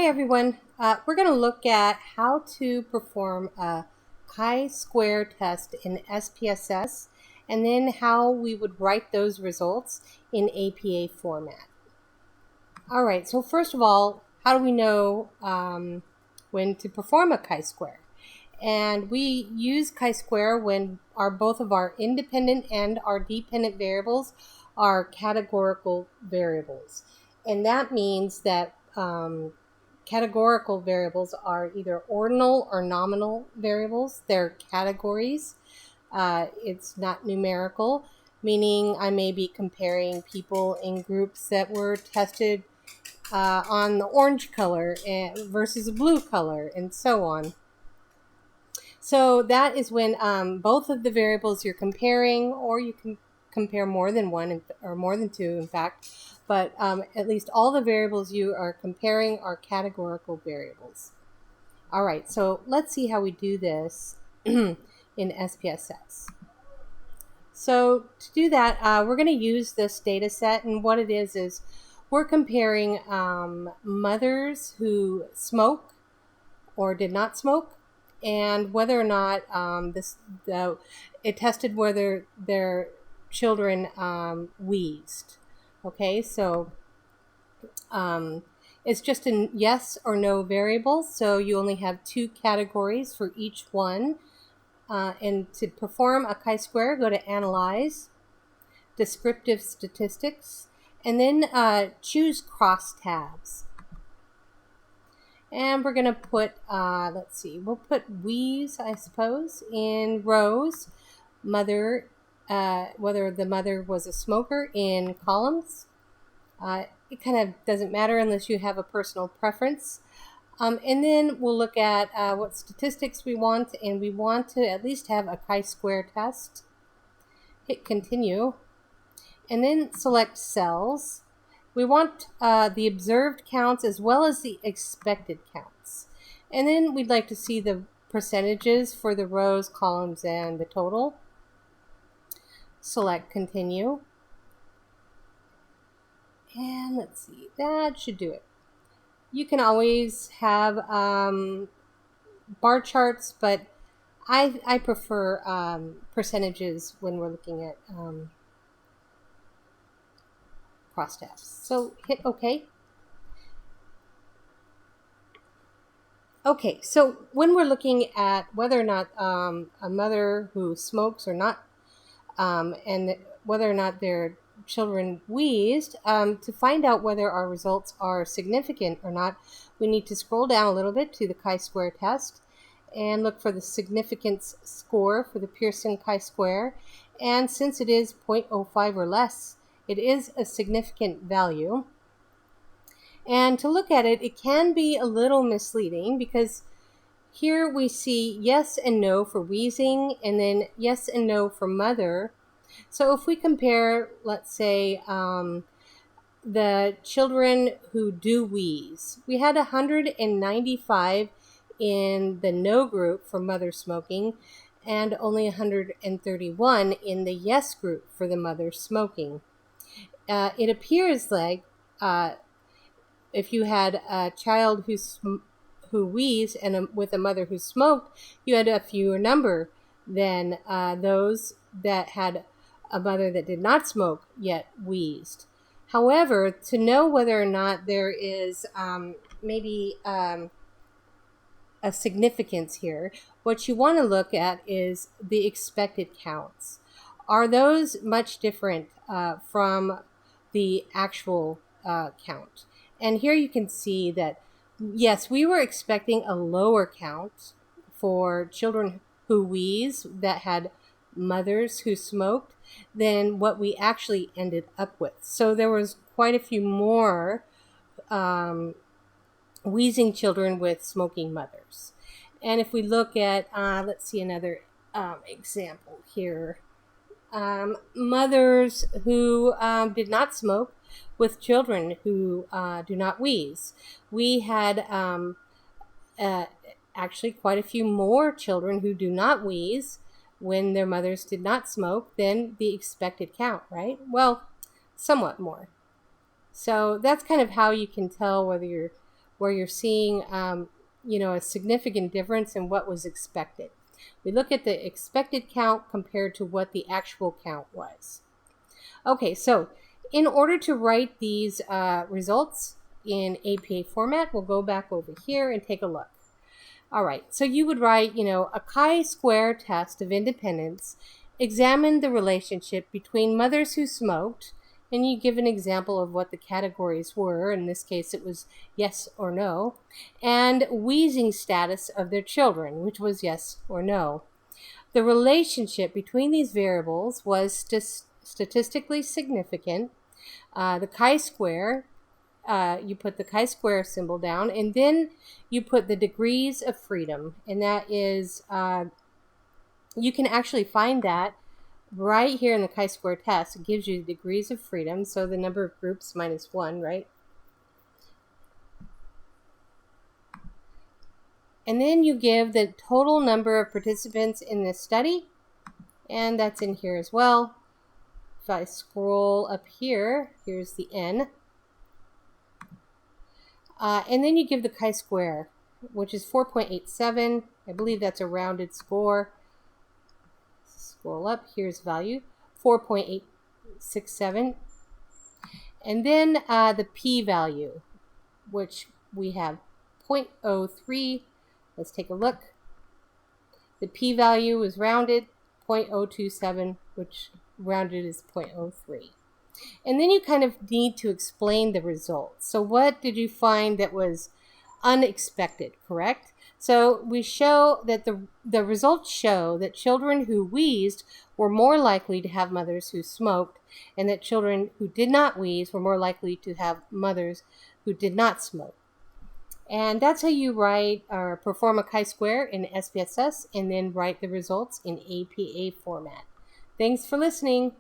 Hi everyone, we're going to look at how to perform a chi-square test in SPSS and then how we would write those results in APA format. Alright, so first of all, how do we know when to perform a chi-square? And we use chi-square when both of our independent and our dependent variables are categorical variables. And that means that categorical variables are either ordinal or nominal variables. They're categories. It's not numerical, meaning I may be comparing people in groups that were tested on the orange color versus a blue color, and so on. So that is when both of the variables you're comparing, or you can compare more than one or more than two, in fact, but at least all the variables you are comparing are categorical variables. All right, so let's see how we do this in SPSS. So to do that, we're going to use this data set, and what it is we're comparing mothers who smoke or did not smoke, and whether or not it tested whether their children wheezed. Okay, so it's just a yes or no variable, so you only have two categories for each one. And to perform a chi-square, go to Analyze, Descriptive Statistics, and then choose Crosstabs. And we're going to put, let's see, we'll put wheeze, I suppose, in rows, mother, whether the mother was a smoker, in columns. It kind of doesn't matter unless you have a personal preference. And then we'll look at what statistics we want, and we want to at least have a chi-square test. Hit Continue, and then select Cells. We want the observed counts as well as the expected counts. And then we'd like to see the percentages for the rows, columns, and the total. Select Continue. And let's see, that should do it. You can always have bar charts, but I prefer percentages when we're looking at crosstabs. So hit OK. Okay, so when we're looking at whether or not a mother who smokes or not, and whether or not their children wheezed, to find out whether our results are significant or not, we need to scroll down a little bit to the chi-square test and look for the significance score for the Pearson chi-square. And since it is 0.05 or less, it is a significant value. And to look at it, it can be a little misleading because here we see yes and no for wheezing, and then yes and no for mother. So if we compare, let's say, the children who do wheeze, we had 195 in the no group for mother smoking, and only 131 in the yes group for the mother smoking. It appears like if you had a child who wheezed and with a mother who smoked, you had a fewer number than those that had a mother that did not smoke yet wheezed. However, to know whether or not there is maybe a significance here, what you want to look at is the expected counts. Are those much different from the actual count? And here you can see that, yes, we were expecting a lower count for children who wheeze that had mothers who smoked than what we actually ended up with. So there was quite a few more wheezing children with smoking mothers. And if we look at, let's see another example here. Mothers who did not smoke with children who do not wheeze. We had actually quite a few more children who do not wheeze when their mothers did not smoke than the expected count, right? Well, somewhat more. So that's kind of how you can tell whether where you're seeing a significant difference in what was expected. We look at the expected count compared to what the actual count was. Okay, so in order to write these results in APA format, we'll go back over here and take a look. All right, so you would write, a chi-square test of independence examined the relationship between mothers who smoked, and you give an example of what the categories were. In this case, it was yes or no, and wheezing status of their children, which was yes or no. The relationship between these variables was statistically significant. The chi-square, you put the chi-square symbol down, and then you put the degrees of freedom, and that is, you can actually find that right here in the chi-square test. It gives you the degrees of freedom, so the number of groups minus 1, right? And then you give the total number of participants in this study, and that's in here as well. If I scroll up here, here's the N. And then you give the chi-square, which is 4.87. I believe that's a rounded score. Scroll up, here's value, 4.867. And then the p-value, which we have 0.03. Let's take a look. The p-value is rounded, 0.027, which rounded is 0.03. And then you kind of need to explain the results. So what did you find that was unexpected, correct? So we show that the results show that children who wheezed were more likely to have mothers who smoked, and that children who did not wheeze were more likely to have mothers who did not smoke. And that's how you write or perform a chi-square in SPSS, and then write the results in APA format. Thanks for listening.